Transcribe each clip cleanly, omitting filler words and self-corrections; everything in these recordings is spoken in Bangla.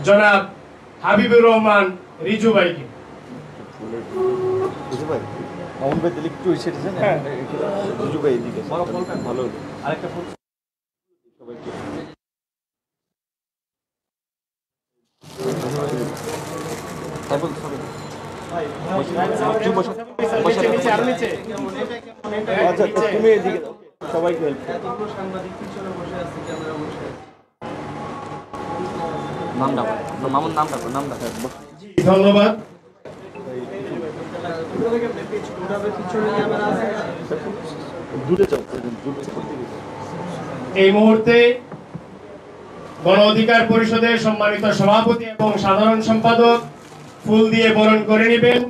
জনাব হাবিবুর রহমান রিজু ভাইকে। সবাইকে ধন্যবাদ। এই মুহূর্তে গণ অধিকার পরিষদের সম্মানিত সভাপতি এবং সাধারণ সম্পাদক ফুল দিয়ে বরণ করে নেবেন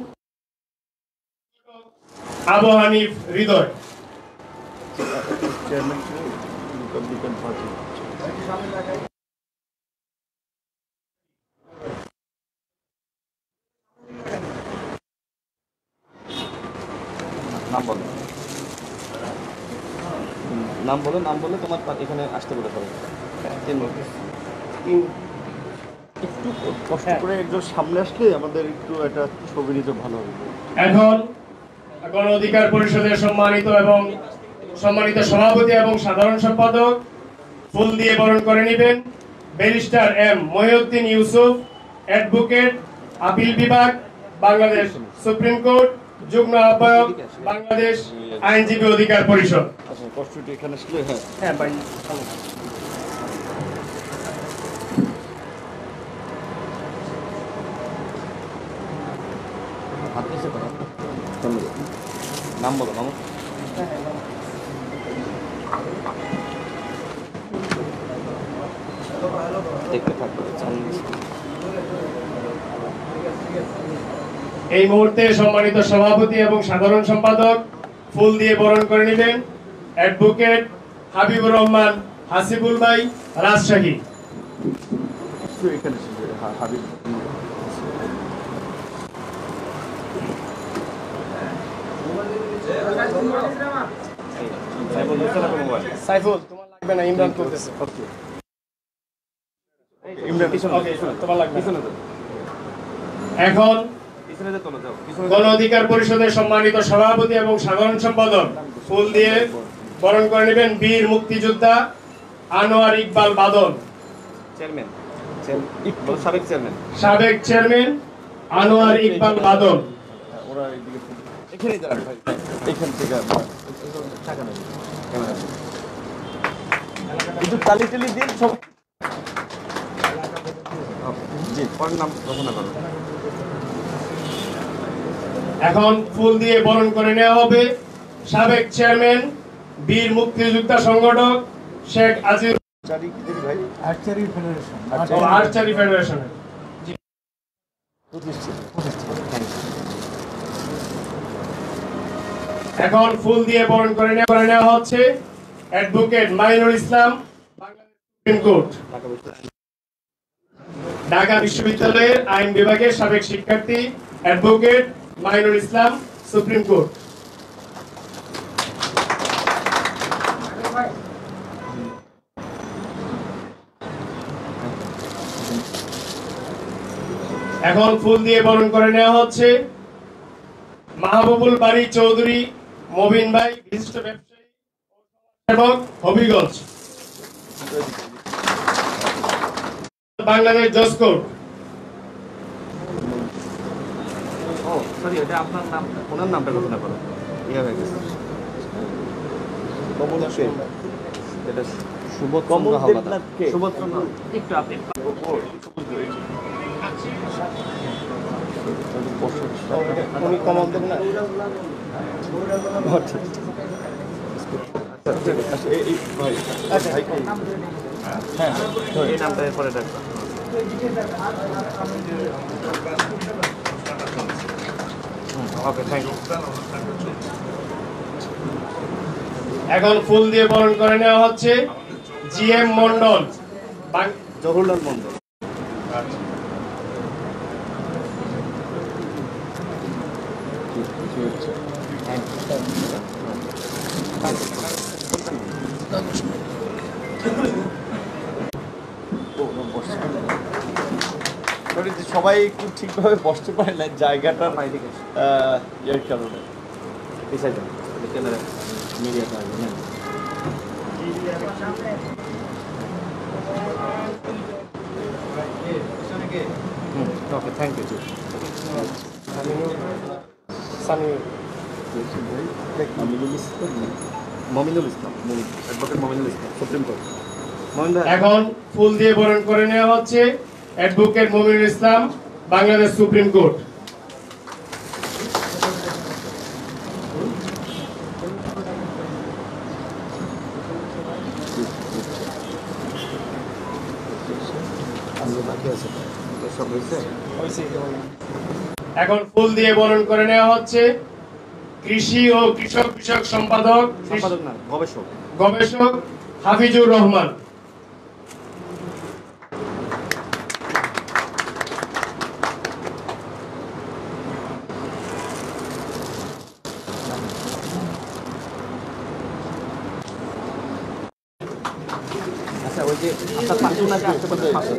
আবু হানিফ হৃদয়। নাম বলে তোমার এখানে আসতে বলে পারো। একটু কষ্ট করে একজন সামনে আসলে আমাদের একটু একটা ছবি নিতে ভালো হবে। এখন গণ অধিকার পরিষদের সম্মানিত সভাপতি এবং সাধারণ সম্পাদক ফুল দিয়ে বরণ করে নেবেন barrister M Mohiuddin Yusuf, advocate, appeal বিভাগ, বাংলাদেশ সুপ্রিম কোর্ট, যুগ্ম আহ্বায়ক, বাংলাদেশ আইনজীবী অধিকার পরিষদ। আচ্ছা, কষ্টটি এখানে আসলে হ্যাঁ ভাই। নাম বলো মামু। দেখতে থাকবে। এই মুহূর্তে সম্মানিত সভাপতি এবং সাধারণ সম্পাদক ফুল দিয়ে বরণ করে নেবেন অ্যাডভোকেট হাবিবুর রহমান হাসিবুল ভাই, রাজশাহী। সাইফুল তোমার লাগবে না, ইমরান করতেছে। এখন গণ অধিকার পরিষদের সম্মানিত সভাপতি এবং সাধারণ সম্পাদক ফুল দিয়ে বরণ করে নেবেন বীর মুক্তিযোদ্ধা আনোয়ার ইকবাল বাদল, সাবেক চেয়ারম্যান আনোয়ার ইকবাল বাদল। এখন ফুল দিয়ে বরণ করে নেওয়া হবে সাবেক চেয়ারম্যান বীর মুক্তিযোদ্ধা সংগঠক শেখ আজিজ আর্চারি ফেডারেশন। এখন ফুল দিয়ে বরণ করে নেওয়া হচ্ছে অ্যাডভোকেট মাইনুল ইসলাম, বাংলাদেশ সুপ্রিম কোর্ট, ঢাকা বিশ্ববিদ্যালয়ের আইন বিভাগের সাবেক শিক্ষার্থী অ্যাডভোকেট মাইনুল ইসলাম, সুপ্রিম কোর্ট। এখন ফুল দিয়ে বরণ করে নেওয়া হচ্ছে মাহবুবুল বাড়ি চৌধুরী মবিন ভাই, বিশিষ্ট ব্যবসায়ী এবং হবিগঞ্জ, বাংলাদেশ জজ কোর্ট। আপনার নাম, ওনার নামটা ঘোষণা করো। এই নামটা পরে ডাকবো। ওকে, থ্যাংক ইউ। এখন ফুল দিয়ে বরণ করে নেওয়া হচ্ছে জি এম মন্ডল, জওহরলাল মন্ডল। মানে যে সবাই একটু ঠিকভাবে বসতে পারে না জায়গাটার এর কারণে। Okay, thank you. Sunny Mominul Islam, advocate Mominul Islam, supreme court. Momin ভাই, এখন ফুল দিয়ে বরণ করে নেওয়া হচ্ছে advocate Mominul Islam, Bangladesh supreme court. সব হয়েছে? এখন ফুল দিয়ে বরণ করে নেওয়া হচ্ছে কৃষি ও কৃষক বিষয়ক সম্পাদক সম্পাদক না, গবেষক। গবেষক হাফিজুর রহমান। আচ্ছা, ওই যে আপনার পাশে নাকি আশেপাশে পাশে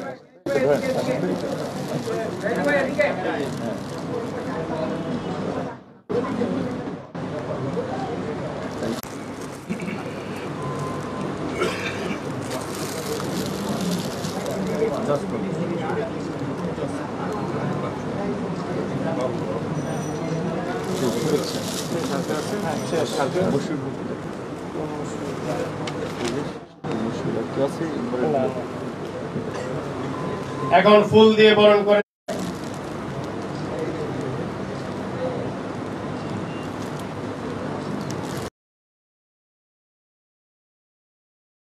এখন ফুল দিয়ে বরণ করে